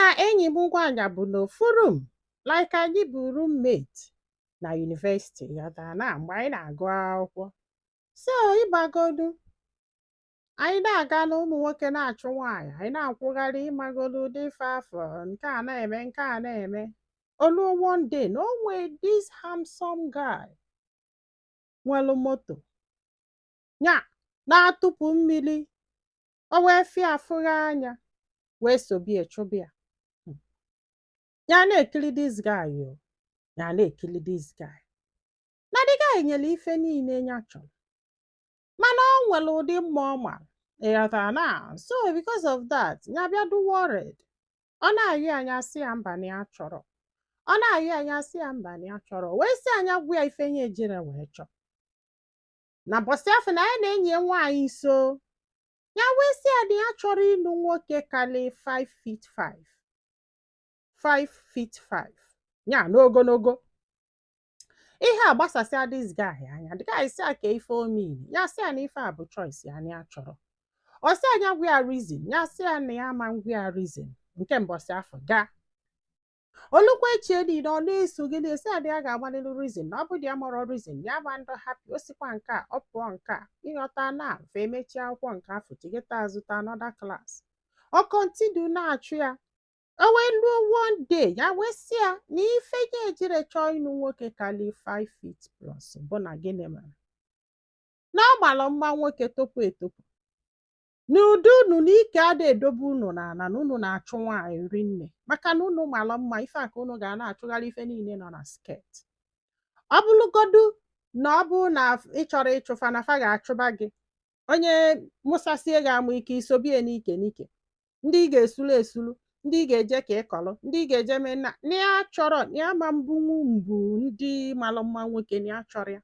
na enyi m nwaanyị bụ n'ofu room like anyị bụ roommate na university ghọtara na mgbe anyị na-agụ akwụkwọ. So ịgbagodu anyị na-aga na ụmụ nwoke na-achụ nwaanyị, anyị na-akwụgharị ịmagodu ụdị ife afọ nke a na-eme nke a na-eme. Olu one day na o nwee this handsome guy nwelu moto nya na-atụpụ mmiri, o wee fịa afụghị anya wee sobie chụbịa. Ya na-ekiri this guy o, ya na-ekiri this guy. Na the guy nyere ife niile ya chọrọ, mana o nwere ụdị mma ọ mara ịghọtara na. So because of that, ya bịa do worried. Ọ na-ayị anya sị ya mba na ya chọrọ, ọ na-ayị anya sị ya mba na ya chọrọ, wee sị anya gwa ya ife nye ejire wee chọọ. Na bọsị afọ na ya na enyi ya nwaanyị so, ya wee sị ya na ya chọrọ ịlụ nwoke kali 5'5", 5'5", ya n'ogologo. Ihe a gbasasịa this guy anya. The guy sị ya ka ife omini, ya sị ya na ife a bụ choice ya na ya chọrọ. Ọ sị anya gwa ya reason, ya sị ya na ya ama ngwa ya reason. Nke mbọsị afọ gaa olukwa echie niile ọ na-eso gị na-esi adị ya ga-agbalịlụ reason na ọ bụ dị ya mọrọ reason ya gba ndụ happy, o sikwa nke a ọ pụọ nke a ịghọta na fe emechie akwụkwọ nke afọ tigeta azụta another class. Ọ continue na-achụ ya, o wee luo one day ya wee sị ya na ife ya ejire chọọ ịnụ nwoke kali 5 feet plus bụ na gịnị mere na ọ gbara mma nwoke topu etopu, n'ụdị unu na ike ada edobe unu n'ala na unu na-achụ nwaanyị rinne maka na unu mara mma ife aka unu ga na-achụgharị ife niile nọ na sket. Ọ bụrụgodu na ọ bụ na ị chọrọ ịchụfa na fa ga-achụba gị, onye mụsasie ga-amụ ike isobie n'ike n'ike, ndị ị ga-esulu esulu, ndị ị ga-eje ka ịkọlụ, ndị ị ga-eje mee na ya chọrọ ya ma mbunwu mbụ ndị mara mma nwoke na ya chọrọ ya.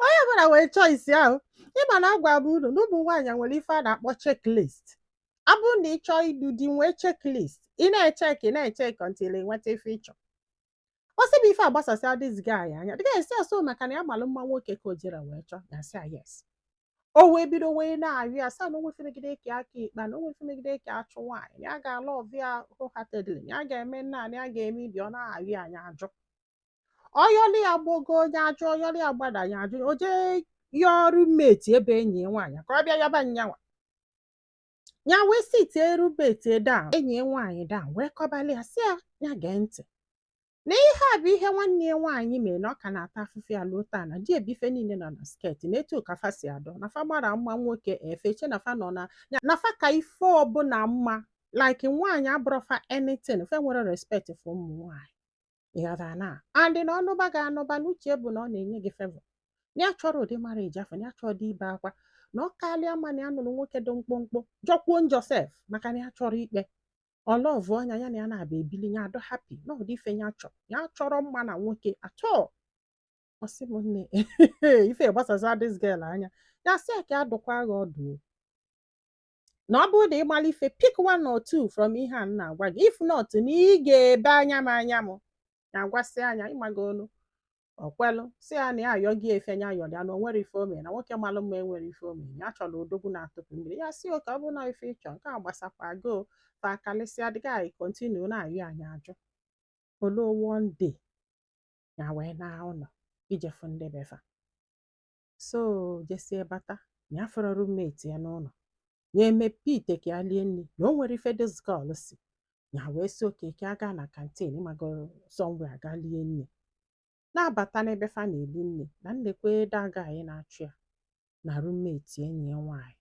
Onye ọbụla wee choice ahụ. Ịma na agwa bụ unu na ụmụ nwaanyị nwere ife a na-akpọ checklist. Ọ bụrụ na ị chọọ idu di nwee checklist, ị na-echeki until ị nweta ife ịchọ. Ọ sị bụ ife a gbasasịa this guy anya. The guy sị so maka na ya malụ mma nwoke ka o jere wee chọọ, ya sị yes. O wee bido wee na-arịọ ya sị na o nwefe megide ka aka ikpa, na o nwefe megide ka achụ nwaanyị, ya ga-alụ ọvịa wholeheartedly, ya ga-eme nna ya ga-eme ibi, ọ na-arịọ anya ajụ. Ọyọlị ya gbogo onye ajụ, ọyọlị ya gbada ya ajụ, o jee yọọ roommate ebe enyi ya nwaanyị ka ọ bịa yaba nyanwa. Ya wee sitie roommate down, enyi ya nwaanyị down, wee kọbalị ya sị ya gee ntị na ihe a bụ ihe nwanne ya nwaanyị mere na ọ ka na-ata afụfụ ya luo taa na di ebife niile nọ na sket na etu ka fa si adọ na fa gbara mma nwoke efeche na fa nọ na fa ka ife ọbụla mma like nwaanyị abụrọfa anything, fe nwere respect for ụmụ nwaanyị ịghọtara na andị na ọnụba ga-anụba n'uche bụ na ọ na-enye gị favor na ya chọrọ ụdị mara eji afọ, na ya chọrọ dị ibe akwa, na ọ kalịa mma na ya nụrụ nwoke dị mkpụmkpụ jọkwuo Josef maka na ya chọrọ ikpe ọlọvụ ọnya ya na ya na-aba ebili ya adọ happy na ụdị ife ya chọrọ mma na nwoke atọ. Ọ sị m nne ife gbasasa this girl anya, ya sị ka adụkwa agha ọdụ na ọ bụrụ na ịgbala ife pick one or two from ihe a na-agwa gị, if not na ị ga-ebe anya m ya gwasị anya ịmaga olu ọkwelụ si ya na ya ayọ gị efe nya ayọ ya na o nwere ife ome na nwoke malụ mma enwere ife ome ya chọrọ odogwu na-atụpụ mmiri. Ya sị oke ọ bụ na ife ịchọ nke a gbasakwa go fa kalịsịa dị guy continue na-ayọ anya ajụ. Olo one day ya wee na ụlọ ijefu ndị befa, so jesie bata ya fọrọ roommate ya n'ụlọ ya emepe ite ka ya lie nri na o nwere ife this girl si, ya wee si oke ka aga na kantin ịmago somewhere aga lie nri. Na-abata n'ebe fa na-eli nri na nnekwe daga anyị na-achụ ya na roommate enyi ya nwaanyị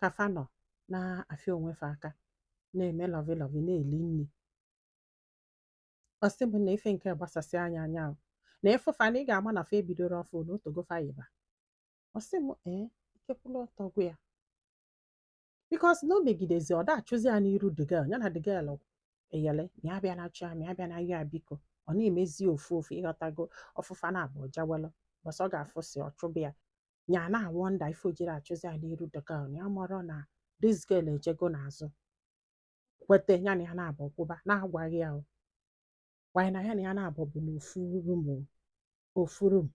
ka fa nọ na-afịa onwe fa aka na-eme lọvi na-eli nri. Ọ sị m na ife nke gbasasị anya na ịfụfa na ị ga-ama na fa ebidoro ọfụ na otogo fa yiba. Ọ sị m ikekwula ọtọ gwa ya because na o megidezi ọ da-achụzi ya n'iru the girl, ya na the girl eyele ma ya bịa na-achụ ya ma ya bịa na ya biko ọ na-emezi ofu ịghọtago ọfụfa na abụọ jawelo bọsọ ọ ga-afụsi ọchụbụ ya na-awọ nda ife ojiri achụzi ya n'iru the girl na ya mọrọ na this girl ejego n'azụ kwete ya na ya na-abụ kwụba na-agwaghị ya wanyị na ya na ya na-abụ bụ n'ofu room.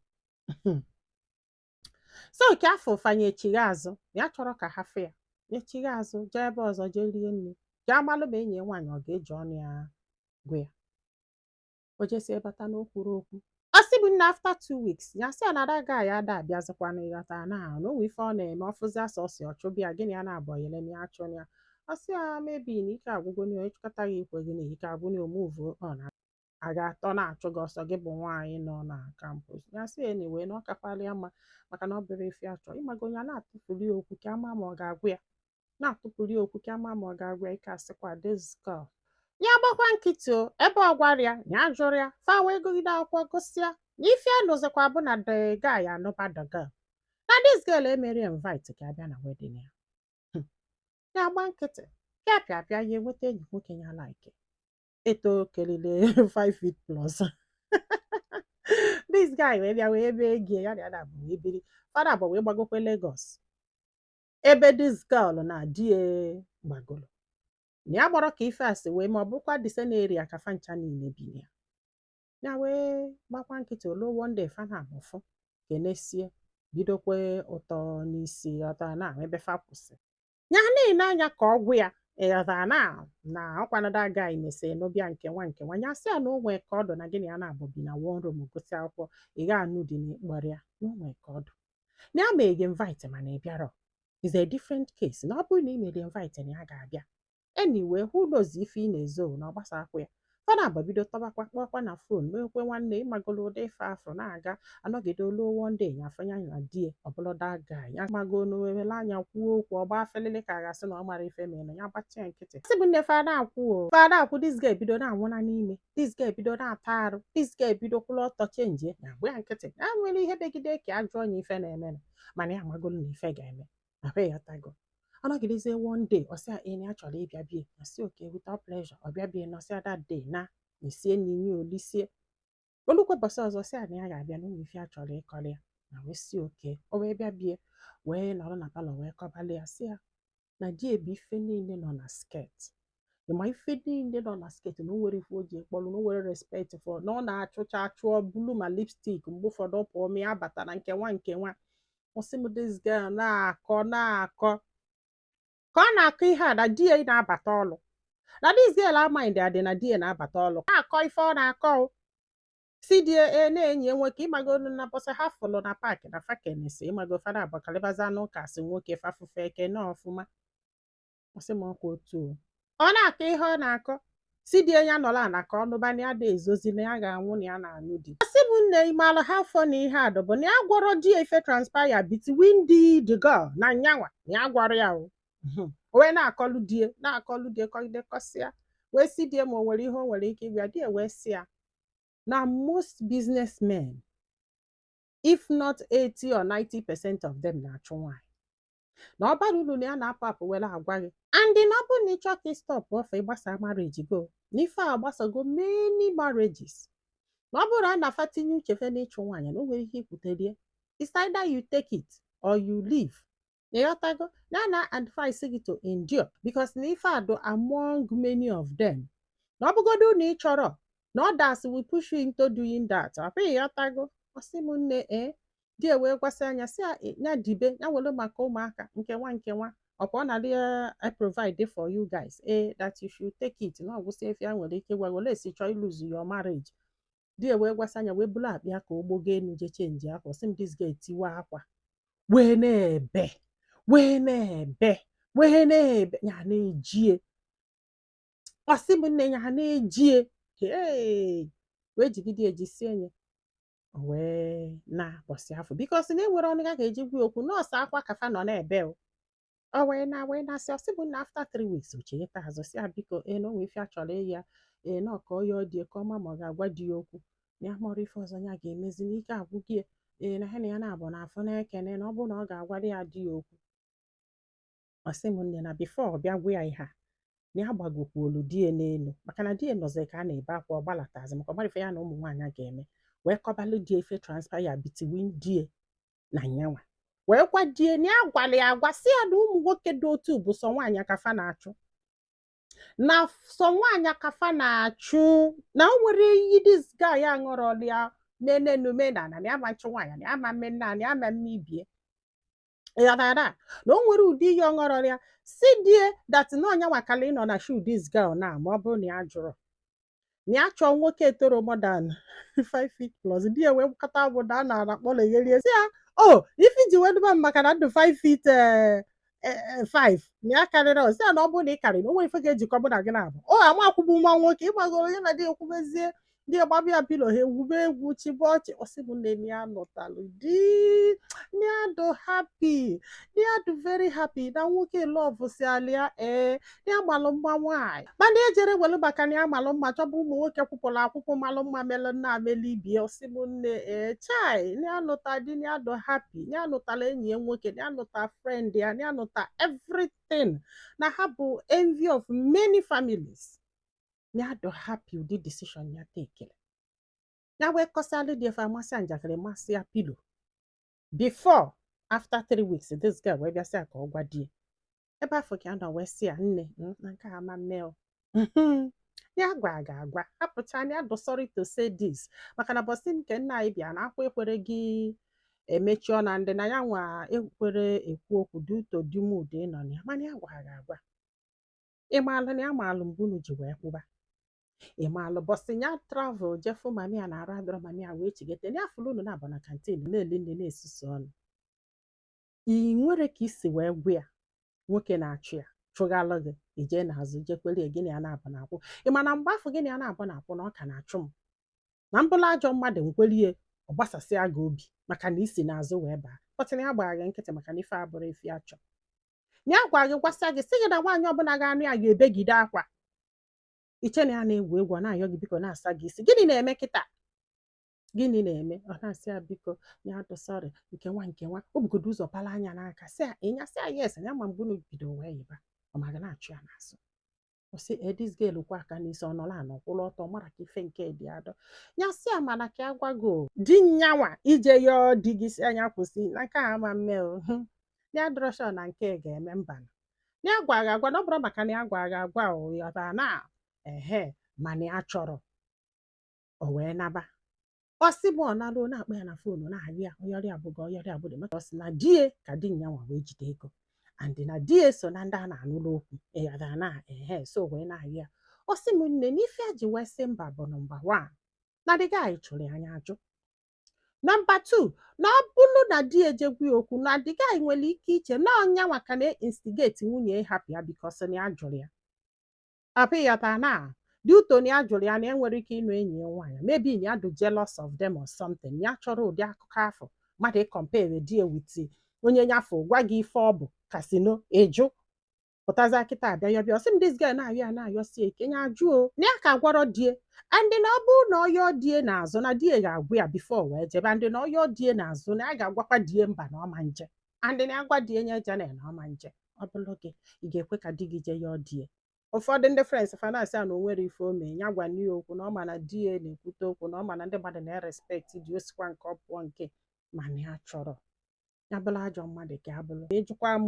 so ke afọ fanyechighi azụ ya chọrọ ka ha fụ ya nyechighi azụ jee ebe ọzọ jee rie nri ka amalụ ma enyi ya nwaanyị ọ ga-eji ọnụ ya gwa ya o jesie bata n'okwuru okwu ọ sị bụ nna after 2 weeks ya sị ya na ada guy ya ada abịazikwana ịghọta na onwe ife ọ na-eme ọfụzi asọ ọsị ọchụbịa gịnị ya na-abọnyere ya achụ ya ọ sị ya mebi na ike agwụgo na echịkọta gị ikwe gị na ike agwụ na omuvu ọ na a ga-atọ na-achụ gị ọsọ gị bụ nwaanyị nọ na kampus ya sị ya na-ewe na ọ kakwala ya mma maka na ọ bụrụ ife achọ ịmago onye a na-atụfuri okwu ka ama ma ọ ga-agwụ ya na-atụpụrụ okwu ka ama ma ọ ga-agwụ ya ike asịkwa diskal ya gbakwa nkịtị o ebe ọ gwara ya ya jụrụ ya fa wee gụgide akwụkwọ gụsịa na ife nụzikwa bụ na the guy anụba the girl na this girl emere invite ka abịa na wedding ya ya gba nkịtị ka apịa ya enweta enyi nwoke ya like eto kelile 5 feet plus this guy wee bịa wee ebe egi ya na ada bụ wee biri fada bụ wee gbagokwe Lagos ebe this girl na di gbagolo na ya gbọrọ ka ife asị wee ma ọ bụkwa diseneri ya ka fancha niile bi ya ya wee gbakwa nkịtị olo one day fa na-amụfụ kenesie bidokwe ụtọ n'isi ọta na ebe fa kwụsị ya niile anya ka ọgwụ ya ịghọta na ọkwanada agaghị mesi n'obịa nke nwa ya sị ya na onwe ka ọdụ na gịnị ya na-abụ bi na one room gosi akwụkwọ ị ga-anụ dị n'ịkpọrọ ya na onwe ka ọdụ na ya ma ege invite mana ị bịara is a different case na ọ bụrụ na ị mere invite na ya ga-abịa anyway who knows ife ị na-ezo na ọ gbasa akwụ ya fana agbabido tọbakwa kpọkwa na fon meekwe nwanne ịmagolo ụdị ife afọ na-aga anọgide olu one day nyafenya na die ọbụlọda ga ya mago n'owele anya kwuo okwu ọgba felele ka gasị na ọ mara ife mere ya gbachie nkịtị sị bụ nne fada akwụ dis ga ebido na-anwụna n'ime dis ga ebido na-ata arụ dis ga ebido kwụlụ ọtọ chenji ya gbe ya nkịtị ya nwere ihe begide ka ajụ onye ife na-eme mana ya magolo na ife ga-eme ahụ ya tago ọnọgidezie one day ọsịa enyi ya chọrọ ịbịa bie ọsị oke without pleasure ọbịa bie n'ọsịa that day na esie n'inye olisie olukwe bọsị ọzọ sịa na ya ga-abịa n'ụmụ ife a chọrọ ịkọrọ ya na wee si oke o wee bịa bie wee nọrọ na palọ wee kọbalị ya sị ya na di ebe ife niile nọ na sket ịma ife niile nọ na sket na o nwere ife o ji ekpọrụ na o nwere respect for na ọ na-achụcha achụọ bulu ma lipstik mgbe ụfọdụ pụọ ma ya bata na nke nwa ọsị m this girl na-akọ ka ọ na-akọ ihe a na di ya na-abata ọlụ na dis girl amaghị adị na di ya na-abata ọlụ na-akọ ife ọ na-akọ si di na-enyi nwoke ịmagolu na bọsị ha fụlụ na paakị na fakenesi ịmago fada abakalịbaza n'ụka si nwoke fafufe eke na ọfụma ọsị m ọkwa otu ọ na-akọ ihe ọ na-akọ si di ya nọla na ka ọnụbana ya da ezozi na ya ga-anwụ na ya na-anụ di asị bụ nne imalụ ha afọ na ihe adụ bụ na ya gwọrọ di ya ife transpire between the girl na nyanwa na ya gwọrọ ya wee na-akọlụ die kọgide kọsịa wee si die ma o nwere ihe o nwere ike ịbịa die wee si ya na most businessmen if not 80 or 90% of them na-achụ nwaanyị na ọ bara uru na ya na-apụ apụ were agwa gị andị na ọ bụ na ịchọ ka stop ofe ịgbasa marriage go na ife a gbasago many marriages na ọ bụrụ a na-afa tinye uchefe na ịchụ nwaanyị na o nwere ihe ikwuterie it's either you take it or you leave ịghọtago na advice gị to endure because na ife a do among many of them na ọ bụgodo na ị chọrọ na others will push you into doing that afọ ịghọtago ọsị m nne di wee gwasị anya si ya dibe ya were maka ụmụaka nke nwa ọkwa ọ na-adị provide for you guys that you should take it na ọgwụsị efe ya nwere ike gwa were esi chọọ iluzu your marriage di wee gwasị anya wee bulu akpịa ka ogbogo enu je chenji akwa ọsị m dis ga etiwe akwa wee na-ebe ya na-ejie ọsị m nne ya na-ejie wee jigide ejisie nye wee na-akpọsị afọ bikos na enwere ọnụ ga eji gwa okwu nọọsụ akwa kafa nọ na-ebe o wee na-asị ọsị bụ na after 3 weeks ocheyeta azụ si biko na onwe ife a chọrọ ịya na ọka ọya ọ dị ka ọma ma ọ ga-agwa di ya okwu na ya mọrọ ife ọzọ ya ga-emezi n'ike agwụgị na ha na ya na-abụ na afọ na-ekene na ọ bụrụ na ọ ga-agwara ya di ya okwu ọsị m nne na bifo ọ bịa gwa ya ihe a na ya gbagokwuolu die n'elu maka na die nọzi ka a na-ebe akwa ọ gbalatazi maka ọgbara ife ya na ụmụ nwaanyị ga-eme wee kọbalụ die ife transpire between die na nyanwa wee gwa die na ya gwara ya agwa si ya na ụmụ nwoke dị otu bụ sọ nwaanyị kafa na-achụ na sọ nwaanyị kafa na-achụ na o nwere iyi dis guy ya ṅụrọli ya menenumenana na ya ma nchụ nwaanyị na ya ma mme nna na ya ma mme ibie ịghọtara na o nwere ụdị ihe ọ ṅụrọ ya si die that na ọnya nwakala ịnọ na shoe this girl na ma ọ bụrụ na ya jụrụ na ya chọọ nwoke toro more than 5 feet plus di ya wee kọta bụ na a na-akpọ legherie si ya o ife iji weduba m maka na ndụ 5 feet 5 na ya karịrị osi ya na ọ bụrụ na ị karịrị o nwere ife ga-ejikọ mụ na gị na-abụ o ama akwụgbu nwa nwoke ịgbagoro ya na di ekwubezie di gbaba ya pilo ha egwube egwu chibe ọchị ọsị m nne ya nụtalụ di niado happy niado very happy na nwoke love si alia ya malụ mma nwaanyị mana ejere welu maka na ya malụ mma chọba ụmụ nwoke kwụpụrụ akwụkwọ malụ mma melụ nna ameli ibie ọsị m nne chai ya nụta di niado happy ya nụtala enyi ya nwoke ya nụta friend ya nụta everything na ha bụ envy of many families niado happy ụdị decision ya tekere ya wee kọsalụ dị efe amasị ya njakịrị masị ya pilo before after 3 weeks this girl wee bịasị ya ka ọ gwa di ebe afọ ka nọ wee sị ya nne na nke ama mmeo ya gwa ga-agwa hapụcha ya dụ sorry to say this maka na bọsị nke nna anyị bịa na akwa ekwere gị emechi ọ na ndị na ya nwa ekwere ekwu okwu duto dumud ịnọ na ya mana ya gwa ga-agwa ịmaalụ na ya maalụ mgbe unu ji wee kwụba ịmaalụ bọsị ya travel jefu mami ya na arụ adọrọ mami ya wee chigete ya fụrụ unu na-abụ na kantin na-eli nne na-esusu ọnụ ị nwere ka isi wee gwa ya nwoke na-achụ ya chụgalụ gị ije n'azụ jekwere gịnị ya na-abụ na-akwụ ị ma na mgbe afọ gịnị ya na-abụ na-akwụ na ọ ka na-achụ m na mbụla ajọ mmadụ nkwelie ọ gbasasịa gị obi maka na isi n'azụ wee baa kpọtịna ya gbara gị nkịtị maka na ife abụrụ efi achọ na ya gwa gị gwasịa gị sị gị na nwaanyị ọbụla ga-anụ ya ga-ebegide akwa iche na ya na-egwu egwu ọ na-ayọ gị biko na-asa gị isi gịnị na-eme kịta gịnị na-eme ọ na-asị ya biko ya dụsọrị nke nwa o bugodo ụzọ pala anya n'aka sị ya ịnyasị ya yes ya ma mgbe unu bido wee yiba ọ maga na-achụ ya n'azụ ọ sị this girl kwa aka n'isi ọ nọla anọ kwụrụ ọtọ mara ka ife nke dị adọ ya sị ya mana ka ya gwago di nyanwa ije yọọ di gị si anya kwụsị na nke a ama mme ya drọshọ na nke ga-eme mba ya gwa ga-agwa na ọ bụrụ maka na ya gwa ga-agwa ụyọta na mana ya chọrọ o wee naba ọ sị m ọ nalụ na-akpọ ya na foonu na-ahụ ya oyọrị abụgo oyọrị abụdo maka ọ sị na die ka di nyanwa wee jide ego and na die so na ndị a na-anụrụ okwu ịghọtara na so wee na-ahụ ya ọ sị m nne n'ife a ji wee sị mba bụ nọmba 1 na dị gaghị chụrụ ya anya ajụ nọmba 2 na ọ bụrụ na di ejegwu okwu na dị gaghị nwere ike iche na ọnya maka na instigate nwunye hapụ ya bikos na ya jụrụ ya apịghọta na dị ụtọ na ya jụrụ ya na enwere ike ịnụ enyi ya nwaanyị maybe na ya dị jealous of them or something ya chọrọ ụdị akụkọ afọ mmadụ ịkọmpere di ewiti onye nyafọ gwa gị ife ọ bụ kasino ịjụ pụtaza kịta abịa ya bịa ọsị m this girl na-ayọ ya na-ayọsi eke ya ajụọ na ya ka gwọrọ die andị na ọ bụrụ na ọyọ die n'azụ na die ga-agwụ ya bifo wee jebe andị na ọyọ die n'azụ na ya ga-agwakwa die mba na ọma nje andị na agwa die nye jene na ọma nje ọ bụrụ gị ị ga-ekwe ka di gị jee yọọ die ụfọdụ ndị frens fanasị a na o nwere ife ome ya gwa n'ihe okwu na ọ ma na di ya na-ekwute okwu na ọ ma na ndị mmadụ na-erespekt dị osikwa nke ọ pụọ nke mana ya chọrọ ya bụrụ ajọ mmadụ ka ya bụrụ ejikwa m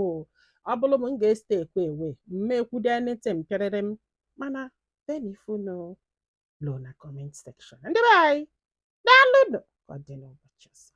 ọ bụrụ m ga-este ekwe ewe mmekwudo anything pịrịrị m mana benifunu lo na comment section ndị be anyị daalụnụ ka ọ dị n'ụbọchị ọzọ